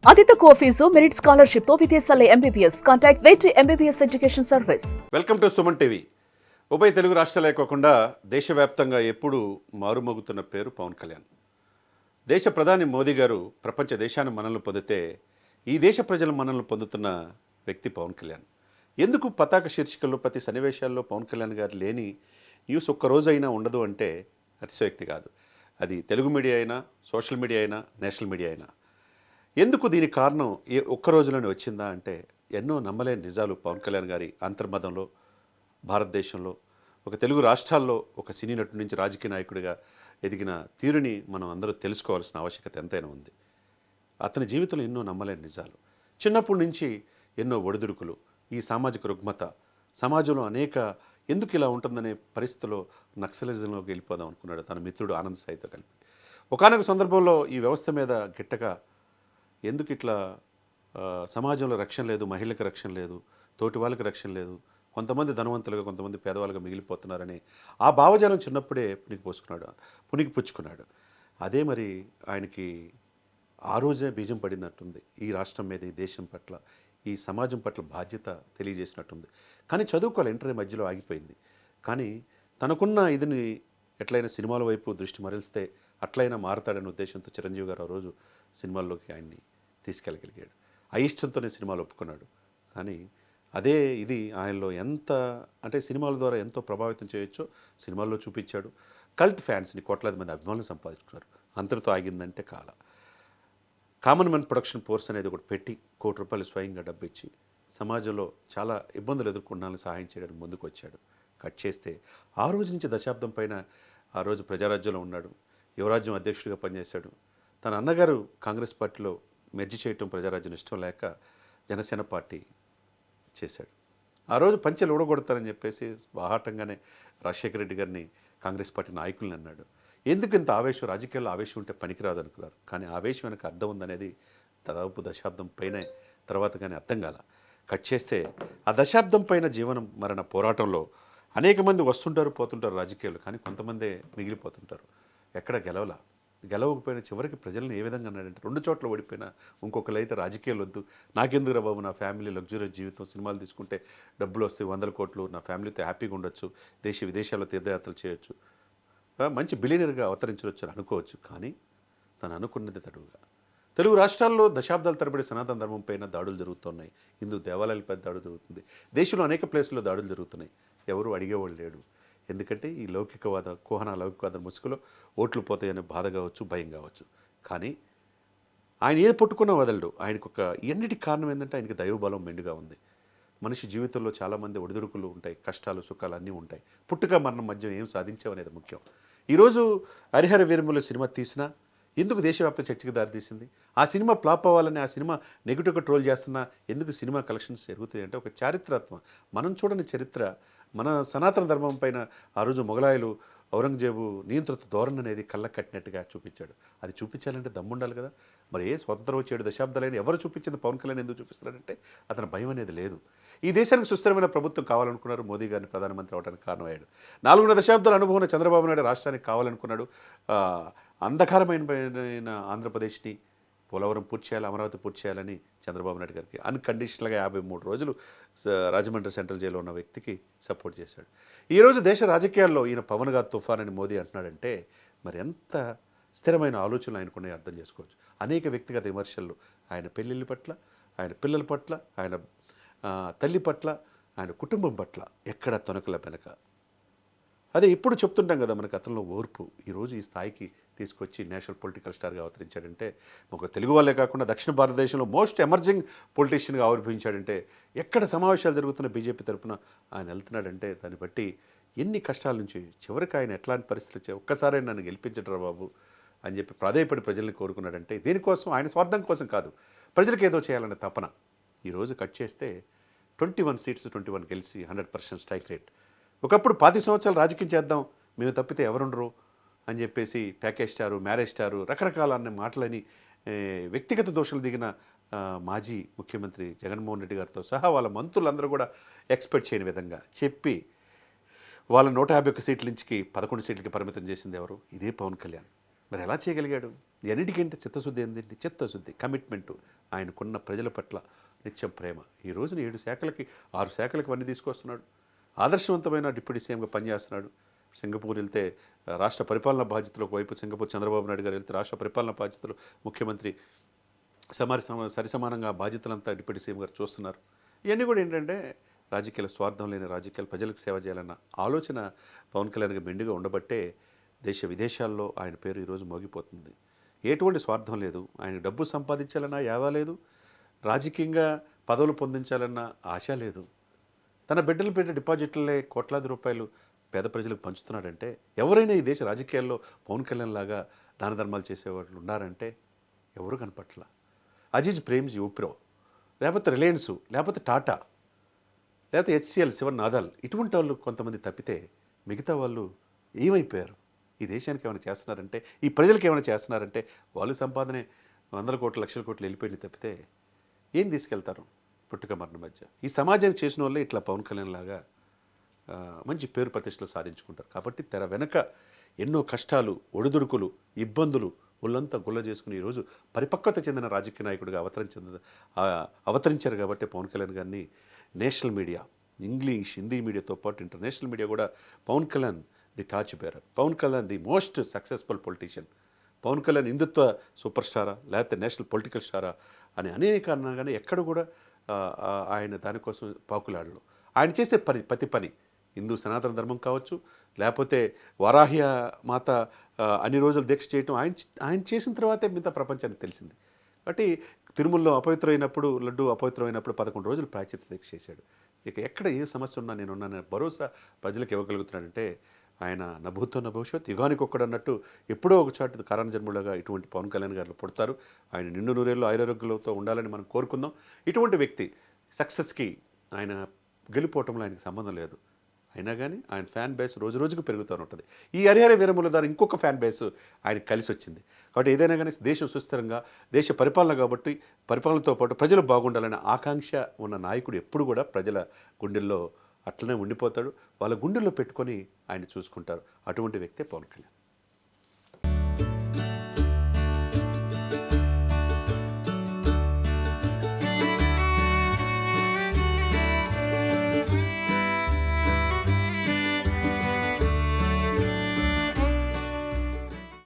అతిత కోఫీసు merit scholarship తో విదేశాల MBBS contact వెయిట్ MBBS education service. Welcome to Suman TV. ఉభయ తెలుగు రాష్ట్రాలే కాకుండా దేశవ్యాప్తంగా ఎప్పుడూ మారుమోగుతున్న పేరు పవన్ కళ్యాణ్. దేశ ప్రధాని మోదీ గారు ప్రపంచ దేశాన్ని మనల్ని పొందితే ఈ దేశ ప్రజలు మనల్ని పొందుతున్న వ్యక్తి పవన్ కళ్యాణ్. ఎందుకు పతాక శీర్షికల్లో ప్రతి సన్నివేశాల్లో పవన్ కళ్యాణ్ గారు లేని న్యూస్ ఒక్కరోజైనా ఉండదు అంటే అతిశయోక్తి కాదు. అది తెలుగు మీడియా అయినా, సోషల్ మీడియా అయినా, నేషనల్ మీడియా అయినా. ఎందుకు దీనికి కారణం ఒక్క రోజులోనే వచ్చిందా అంటే ఎన్నో నమ్మలేని నిజాలు పవన్ కళ్యాణ్ గారి అంతర్మతంలో, భారతదేశంలో, ఒక తెలుగు రాష్ట్రాల్లో ఒక సినీ నటుడి నుంచి రాజకీయ నాయకుడిగా ఎదిగిన తీరుని మనం అందరూ తెలుసుకోవాల్సిన ఆవశ్యకత ఎంతైనా ఉంది. అతని జీవితంలో ఎన్నో నమ్మలేని నిజాలు, చిన్నప్పటి నుంచి ఎన్నో ఒడిదుడుకులు, ఈ సామాజిక రుగ్మత, సమాజంలో అనేక ఎందుకు ఇలా ఉంటుందనే పరిస్థితిలో నక్సలిజంలోకి వెళ్ళిపోదాం అనుకున్నాడు తన మిత్రుడు ఆనంద్ సాయితో కలిపి. ఒకానొక సందర్భంలో ఈ వ్యవస్థ మీద గిట్టగా ఎందుకు ఇట్లా సమాజంలో రక్షణ లేదు, మహిళలకు రక్షణ లేదు, తోటి వాళ్ళకి రక్షణ లేదు, కొంతమంది ధనవంతులుగా కొంతమంది పేదవాళ్ళుగా మిగిలిపోతున్నారని ఆ భావజాలం చిన్నప్పుడే పునికి పుచ్చుకున్నాడు. అదే మరి ఆయనకి ఆ రోజే బీజం పడినట్టుంది. ఈ రాష్ట్రం మీద, ఈ దేశం పట్ల, ఈ సమాజం పట్ల బాధ్యత తెలియజేసినట్టుంది. కానీ చదువుకోవాలి, ఇంటర్ మధ్యలో ఆగిపోయింది. కానీ తనకున్న ఇదిని ఎట్లయినా సినిమాల వైపు దృష్టి మరలిస్తే అట్లయినా మారతాడనే ఉద్దేశంతో చిరంజీవి గారు ఆ రోజు సినిమాల్లోకి ఆయన్ని తీసుకెళ్ళగలిగాడు. అయిష్టంతోనే సినిమాలు ఒప్పుకున్నాడు. కానీ అదే ఇది ఆయనలో ఎంత అంటే సినిమాల ద్వారా ఎంతో ప్రభావితం చేయొచ్చో సినిమాల్లో చూపించాడు. కల్ట్ ఫ్యాన్స్ని, కోట్లాది మంది అభిమానులు సంపాదించుకున్నారు. అంతటితో ఆగిందంటే కామన్ మ్యాన్ ప్రొడక్షన్ ఫోర్స్ అనేది ఒకటి పెట్టి ₹1 కోటి స్వయంగా డబ్బిచ్చి సమాజంలో చాలా ఇబ్బందులు ఎదుర్కొన్నాళ్ళని సహాయం చేయడానికి ముందుకు వచ్చాడు. కట్ చేస్తే ఆ రోజు నుంచి దశాబ్దం పైన ఆ రోజు ప్రజారాజ్యంలో ఉన్నాడు. యువరాజ్యం అధ్యక్షుడిగా పనిచేశాడు. తన అన్నగారు కాంగ్రెస్ పార్టీలో మెర్జి చేయటం ప్రజారాజ్యం ఇష్టం లేక జనసేన పార్టీ చేశాడు. ఆ రోజు పంచెలు ఊడగొడతారని చెప్పేసి బాహాటంగానే రాజశేఖర రెడ్డి గారిని కాంగ్రెస్ పార్టీ నాయకుల్ని అన్నాడు. ఎందుకు ఇంత ఆవేశం, రాజకీయాల్లో ఆవేశం ఉంటే పనికిరాదు అనుకున్నారు. కానీ ఆవేశం వెనక అర్థం ఉందనేది దాదాపు దశాబ్దం పైనే తర్వాత కానీ అర్థం కాల. కట్ చేస్తే ఆ దశాబ్దం పైన జీవనం మరణ పోరాటంలో అనేక మంది వస్తుంటారు, పోతుంటారు రాజకీయాలు. కానీ కొంతమందే మిగిలిపోతుంటారు. ఎక్కడ గెలవకపోయినా చివరికి ప్రజలను ఏ విధంగా అన్నాడంటే 2 చోట్ల ఓడిపోయినా ఇంకొకరు అయితే రాజకీయాలు వద్దు, నాకెందుకురా బాబు, నా ఫ్యామిలీ లగ్జరీస్ జీవితం, సినిమాలు తీసుకుంటే డబ్బులు వస్తాయి 100 కోట్లు, నా ఫ్యామిలీతో హ్యాపీగా ఉండొచ్చు, విదేశాల్లో తీర్థయాత్రలు చేయొచ్చు, మంచి బిలియనర్గా అవతరించవచ్చు అని అనుకోవచ్చు. కానీ తను అనుకున్నది తడువుగా. తెలుగు రాష్ట్రాల్లో దశాబ్దాల తరబడి సనాతన ధర్మం పైన దాడులు జరుగుతున్నాయి. హిందూ దేవాలయాలపై దాడులు జరుగుతుంది. దేశంలో అనేక ప్లేసుల్లో దాడులు జరుగుతున్నాయి. ఎవరు అడిగేవాళ్ళు లేడు. ఎందుకంటే ఈ లౌకికవాద ముసుగులో ఓట్లు పోతాయనే బాధ కావచ్చు, భయం కావచ్చు. కానీ ఆయన ఏది పట్టుకున్నా వదలడు. ఆయనకు ఎన్నిటికి కారణం ఏంటంటే ఆయనకి దైవబలం మెండుగా ఉంది. మనిషి జీవితంలో చాలామంది ఒడిదుడుకులు ఉంటాయి, కష్టాలు సుఖాలు అన్నీ ఉంటాయి. పుట్టుక మరణం మధ్య ఏం సాధించామనేది ముఖ్యం. ఈరోజు హరిహర వీరముల సినిమా తీసినా ఎందుకు దేశవ్యాప్త చర్చకు దారితీసింది? ఆ సినిమా ఫ్లాప్ అవ్వాలని, ఆ సినిమా నెగిటివ్గా ట్రోల్ చేస్తున్నా ఎందుకు సినిమా కలెక్షన్స్ జరుగుతాయి అంటే ఒక చారిత్రాత్మక, మనం చూడని చరిత్ర, మన సనాతన ధర్మం పైన ఆ రోజు మొఘలాయులు, ఔరంగజేబు నియంత్రిత ధోరణి అనేది కళ్ళకు కట్టినట్టుగా చూపించాడు. అది చూపించాలంటే దమ్ముండాలి కదా. మరి స్వతంత్రం వచ్చి 7 దశాబ్దాలైన ఎవరు చూపించింది పవన్ కళ్యాణ్ ఎందుకు చూపిస్తున్నాడంటే అతని భయం అనేది లేదు. ఈ దేశానికి సుస్థిరమైన ప్రభుత్వం కావాలనుకున్నారు. మోదీ గారిని ప్రధానమంత్రి అవడానికి కారణమయ్యాడు. 4 దశాబ్దాల అనుభవం చంద్రబాబు నాయుడు రాష్ట్రానికి కావాలనుకున్నాడు. అంధకారమైన ఆంధ్రప్రదేశ్ని పోలవరం పూర్తి చేయాలి, అమరావతి పూర్తి చేయాలని చంద్రబాబు నాయుడు గారికి అన్కండిషనల్గా 53 రోజులు రాజమండ్రి సెంట్రల్ జైల్లో ఉన్న వ్యక్తికి సపోర్ట్ చేశాడు. ఈరోజు దేశ రాజకీయాల్లో ఈయన పవన్ గారు తుఫాన్ అని మోదీ అంటున్నాడంటే మరి ఎంత స్థిరమైన ఆలోచనలు ఆయనకున్నాయి అర్థం చేసుకోవచ్చు. అనేక వ్యక్తిగత విమర్శలు ఆయన పెళ్ళిళ్ళ పట్ల, ఆయన పిల్లల పట్ల, ఆయన తల్లి పట్ల, ఆయన కుటుంబం పట్ల ఎక్కడ తొనకల వెనక. అదే ఇప్పుడు చెప్తుంటాం కదా మనకు అతనిలో ఓర్పు. ఈరోజు ఈ స్థాయికి తీసుకొచ్చి నేషనల్ పొలిటికల్ స్టార్గా అవతరించాడంటే ఒక తెలుగు వాళ్ళే కాకుండా దక్షిణ భారతదేశంలో మోస్ట్ ఎమర్జింగ్ పొలిటీషియన్గా ఆవిర్భవించాడంటే, ఎక్కడ సమావేశాలు జరుగుతున్న బీజేపీ తరఫున ఆయన వెళ్తున్నాడంటే దాన్ని బట్టి ఎన్ని కష్టాల నుంచి చివరికి ఆయన ఎట్లాంటి పరిస్థితులు వచ్చాయి, ఒక్కసారి నన్ను గెలిపించడరా బాబు అని చెప్పి ప్రాధేయపడి ప్రజల్ని కోరుకున్నాడంటే దీనికోసం ఆయన స్వార్థం కోసం కాదు, ప్రజలకు ఏదో చేయాలనే తపన. ఈరోజు కట్ చేస్తే 21 సీట్స్ 21 గెలిచి 100% స్ట్రైక్ రేట్. ఒకప్పుడు 10 సంవత్సరాలు రాజకీయం చేద్దాం, మేము తప్పితే ఎవరుండరు అని చెప్పేసి ప్యాకేజ్ స్టారు, మ్యారేజ్ స్టారు, రకరకాల అనే మాటలని వ్యక్తిగత దోషాలు దిగిన మాజీ ముఖ్యమంత్రి జగన్మోహన్ రెడ్డి గారితో సహా వాళ్ళ మంత్రులందరూ కూడా ఎక్స్పెక్ట్ చేయని విధంగా చెప్పి వాళ్ళ 151 సీట్ల నుంచి 11 సీట్లకి పరిమితం చేసింది ఎవరు? ఇదే పవన్ కళ్యాణ్. మరి ఎలా చేయగలిగాడు? అన్నిటికంటే చిత్తశుద్ధి ఏంటంటే చిత్తశుద్ధి, కమిట్మెంటు, ఆయనకున్న ప్రజల పట్ల నిత్యం ప్రేమ. ఈ రోజున 7 శాఖలకి 6 శాఖలకు అన్నీ తీసుకొస్తున్నాడు. ఆదర్శవంతమైన డిప్యూటీ సీఎంగా పనిచేస్తున్నాడు. సింగపూర్ వెళ్తే రాష్ట్ర పరిపాలనా బాధ్యతలు ఒకవైపు సింగపూర్ చంద్రబాబు నాయుడు గారు వెళ్తే రాష్ట్ర పరిపాలనా బాధ్యతలు ముఖ్యమంత్రి సరిసమానంగా బాధ్యతలంతా డిప్యూటీ సీఎం గారు చూస్తున్నారు. ఇవన్నీ కూడా ఏంటంటే రాజకీయాల స్వార్థం లేని రాజకీయాలు ప్రజలకు సేవ చేయాలన్న ఆలోచన పవన్ కళ్యాణ్కి మెండుగా ఉండబట్టే దేశ విదేశాల్లో ఆయన పేరు ఈరోజు మోగిపోతుంది. ఎటువంటి స్వార్థం లేదు. ఆయన డబ్బు సంపాదించాలన్న యావా లేదు, రాజకీయంగా పదవులు పొందించాలన్న ఆశ లేదు. తన బిడ్డలు పెట్టే డిపాజిట్లే కోట్లాది రూపాయలు పేద ప్రజలకు పంచుతున్నాడంటే ఎవరైనా ఈ దేశ రాజకీయాల్లో పవన్ కళ్యాణ్ లాగా దాన ధర్మాలు చేసేవాళ్ళు ఉన్నారంటే ఎవరు కనపట్ల. అజీజ్ ప్రేమ్జీ విప్రో, లేకపోతే రిలయన్స్, లేకపోతే టాటా, లేకపోతే హెచ్సిఎల్ శివన్ నాదాల్, ఇటువంటి వాళ్ళు కొంతమంది తప్పితే మిగతా వాళ్ళు ఏమైపోయారు? ఈ దేశానికి ఏమైనా చేస్తున్నారంటే, ఈ ప్రజలకు ఏమైనా చేస్తున్నారంటే వాళ్ళు సంపాదనే వందల కోట్ల లక్షల కోట్లు వెళ్ళిపోయింది తప్పితే ఏం తీసుకెళ్తారు పుట్టుక మరణ మధ్య? ఈ సమాజానికి చేసిన వాళ్ళే ఇట్లా పవన్ కళ్యాణ్ లాగా మంచి పేరు ప్రతిష్టలు సాధించుకుంటారు. కాబట్టి తెర వెనక ఎన్నో కష్టాలు, ఒడిదుడుకులు, ఇబ్బందులు ఒళ్ళంతా గుల్ల చేసుకుని ఈరోజు పరిపక్వత చెందిన రాజకీయ నాయకుడిగా అవతరించారు. కాబట్టి పవన్ కళ్యాణ్ గారిని నేషనల్ మీడియా, ఇంగ్లీష్, హిందీ మీడియాతో పాటు ఇంటర్నేషనల్ మీడియా కూడా Pawan Kalyan the torch bearer, Pawan Kalyan the most successful politician, Pawan Kalyan Hindutva super స్టారా లేకపోతే నేషనల్ పొలిటికల్ స్టారా అని అనేక కారణంగానే ఎక్కడ కూడా ఆయన దానికోసం పాకులాడలు. ఆయన చేసే ప్రతి పని హిందూ సనాతన ధర్మం కావచ్చు, లేకపోతే వరాహ్య మాత అన్ని రోజులు దీక్ష చేయటం ఆయన చేసిన తర్వాతే మిగతా ప్రపంచానికి తెలిసింది. కాబట్టి తిరుమలలో అపవిత్రమైనప్పుడు, లడ్డు అపవిత్రమైనప్పుడు 11 రోజులు ప్రాయశ్చిత్త దీక్ష చేశాడు. ఇక ఎక్కడ ఏ సమస్య ఉన్నా నేనున్నాను భరోసా ప్రజలకు ఇవ్వగలుగుతున్నాడంటే ఆయన నా భూతో నా భవిష్యత్ యుగానికి ఒక్కడు అన్నట్టు ఎప్పుడో ఒక చాటు కారణ జన్ములుగా ఇటువంటి పవన్ కళ్యాణ్ గారు పుడతారు. ఆయన నిండు నూరేళ్ళు ఆయురారోగ్యాలతో ఉండాలని మనం కోరుకుందాం. ఇటువంటి వ్యక్తి సక్సెస్కి ఆయన గెలిపోవటంలో ఆయనకు సంబంధం లేదు. అయినా కానీ ఆయన ఫ్యాన్ బేస్ రోజు రోజుకు పెరుగుతూ ఉంటుంది. ఈ హరిహర వీరముల ద్వారా ఇంకొక ఫ్యాన్ బేస్ ఆయనకు కలిసి వచ్చింది. కాబట్టి ఏదైనా కానీ దేశం సుస్థిరంగా, దేశ పరిపాలన కాబట్టి పరిపాలనతో పాటు ప్రజలు బాగుండాలనే ఆకాంక్ష ఉన్న నాయకుడు ఎప్పుడు కూడా ప్రజల గుండెల్లో అట్లనే ఉండిపోతాడు. వాళ్ళ గుండెల్లో పెట్టుకొని ఆయన చూసుకుంటారు. అటువంటి వ్యక్తే పవన్ కళ్యాణ్.